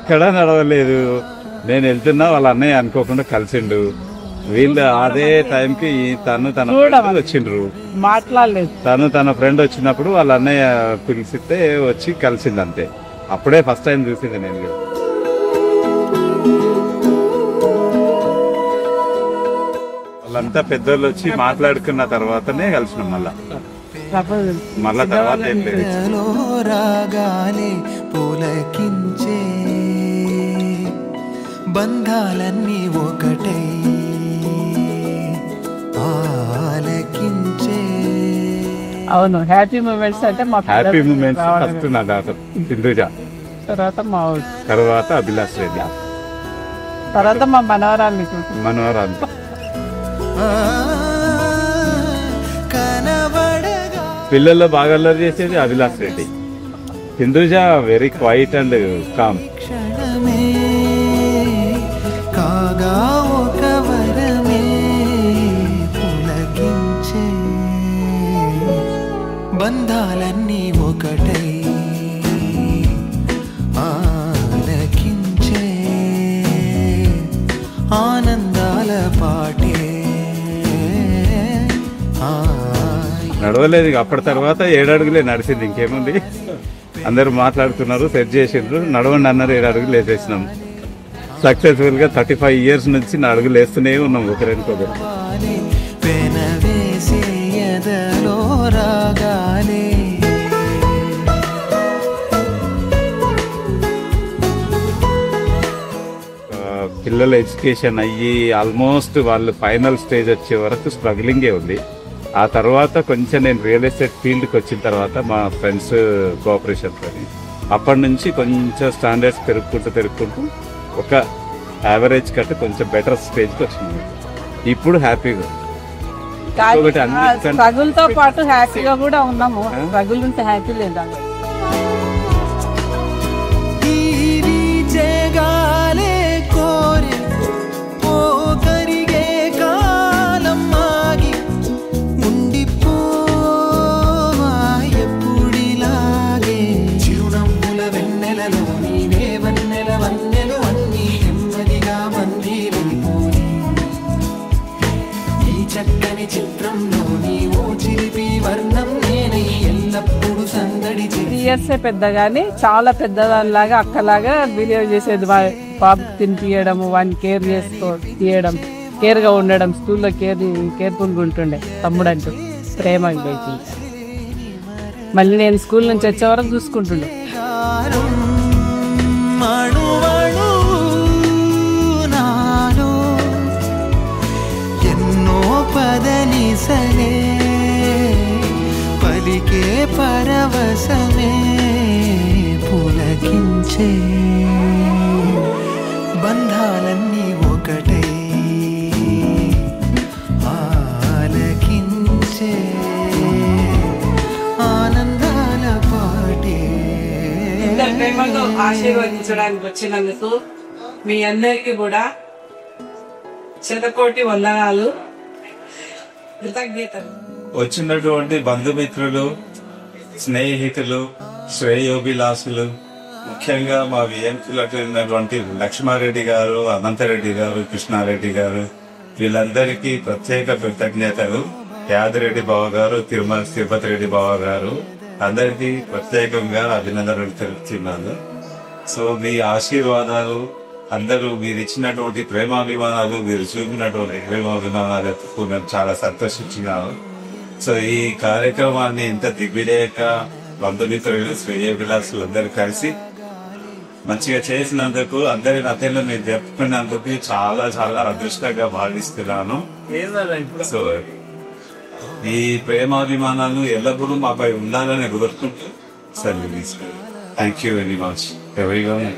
ఎక్కడా నడవలేదు. నేను వెళ్తున్నా, వాళ్ళ అన్నయ్య అనుకోకుండా కలిసిండు. వీళ్ళు అదే టైంకి తను తన ఫ్రెండ్ వచ్చిండ్రు, మాట్లాడలేదు. తను తన ఫ్రెండ్ వచ్చినప్పుడు వాళ్ళ అన్నయ్య పిలిచితే వచ్చి కలిసింది అంతే. అప్పుడే ఫస్ట్ టైం చూసింది నేను. వాళ్ళంతా పెద్దోళ్ళు వచ్చి మాట్లాడుకున్న తర్వాతనే కలిసినాం. మళ్ళా తర్వాత ఏం లేదు. బంధాలన్నీ ఒకటై ఆలకించే. అవును, హ్యాపీ మూమెంట్స్ అంటే మా హ్యాపీ మూమెంట్స్ ఫస్ట్ నా డాక్టర్ సింధుజ, తర్వాత మా తర్వాత అభిలాష్ రెడ్డి, తర్వాత మా మనవరాలు. పిల్లల్లో బాగా అల్లరి చేసేది Abhilash Reddy. Sindhuja very quiet and calm. కాగా ఒక వరమే పులకించే బంధాలన్నీ ఒకటై ఆలకించే ఆనందాల పాటే. నడవలేదు అప్పటి తర్వాత 7 అడుగులే నడిచింది. ఇంకేముంది, అందరు మాట్లాడుతున్నారు, సెట్ చేసిండ్రు, నడవండి అన్నారు. 7 అడుగులు వేసేసినాం. సక్సెస్ఫుల్ గా 35 years నుంచి నా అడుగులు వేస్తూనే ఉన్నాం ఒకరికొకరు. పిల్లల ఎడ్యుకేషన్ అయ్యి ఆల్మోస్ట్ వాళ్ళు ఫైనల్ స్టేజ్ వచ్చే వరకు స్ట్రగ్లింగే ఉంది. ఆ తర్వాత కొంచెం నేను రియల్ ఎస్టేట్ ఫీల్డ్కి వచ్చిన తర్వాత మా ఫ్రెండ్స్ కోఆపరేషన్ అని అప్పటి నుంచి కొంచెం స్టాండర్డ్స్ పెరుగుకుంటూ ఒక యావరేజ్ కంటే కొంచెం బెటర్ స్టేజ్కి వచ్చింది. ఇప్పుడు హ్యాపీగా స్ట్రగుల్ తో పాటు హ్యాపీగా కూడా ఉన్నాము. స్ట్రగుల్ ఉంటే హ్యాపీ లేదా? ఇయర్సే పెద్దగాని చాలా పెద్దదానిలాగా అక్కలాగా బిహేవ్ చేసేది. పాప తినిపియడము, వాడిని తీయడం, కేర్గా ఉండడం, స్కూల్లో కేర్ఫుల్గా ఉంటుండే. తమ్ముడు అంటూ ప్రేమ ఇదైతే మళ్ళీ నేను స్కూల్ నుంచి వచ్చే వరకు చూసుకుంటుండే. ఎన్నో పదనిసలే పలికే పరవశమే పులకించే బంధాలన్నీ ఒకటై ఆలకించే ఆనందాల పాటే. ప్రేమతో ఆశీర్వదించడానికి వచ్చినందుకు మీ అందరికీ కూడా శతకోటి వందనాలు, కృతజ్ఞతలు. వచ్చినటువంటి బంధుమిత్రులు, స్నేహితులు, శ్రేయోభిలాసులు, ముఖ్యంగా మా విఎంపీలో ఉన్నటువంటి లక్ష్మారెడ్డి గారు, అనంతరెడ్డి గారు, కృష్ణారెడ్డి గారు, వీళ్ళందరికీ ప్రత్యేక కృతజ్ఞతలు. యాదిరెడ్డి బావ గారు, తిరుపతి రెడ్డి బావ గారు, అందరికీ ప్రత్యేకంగా అభినందనలు తెలుపుతున్నాను. సో మీ ఆశీర్వాదాలు, అందరూ మీరు ఇచ్చినటువంటి ప్రేమాభిమానాలు, మీరు చూపినటువంటి ప్రేమాభిమానాలకు నేను చాలా సంతోషించినాను. సో ఈ కార్యక్రమాన్ని ఇంత దిగ్విజయక బంధుమిత్రులు, శ్రేయోభిలాసులు అందరూ కలిసి మంచిగా చేసినందుకు, అందరి నతలు మీరు జరుపుకున్నందుకు చాలా చాలా అదృష్టంగా భావిస్తున్నాను. సో ఈ ప్రేమాభిమానాలు ఎల్లప్పుడూ మాపై ఉండాలని కోరుకుంటూ సెలవు తీసుకుంటాను. Thank you very much everyone.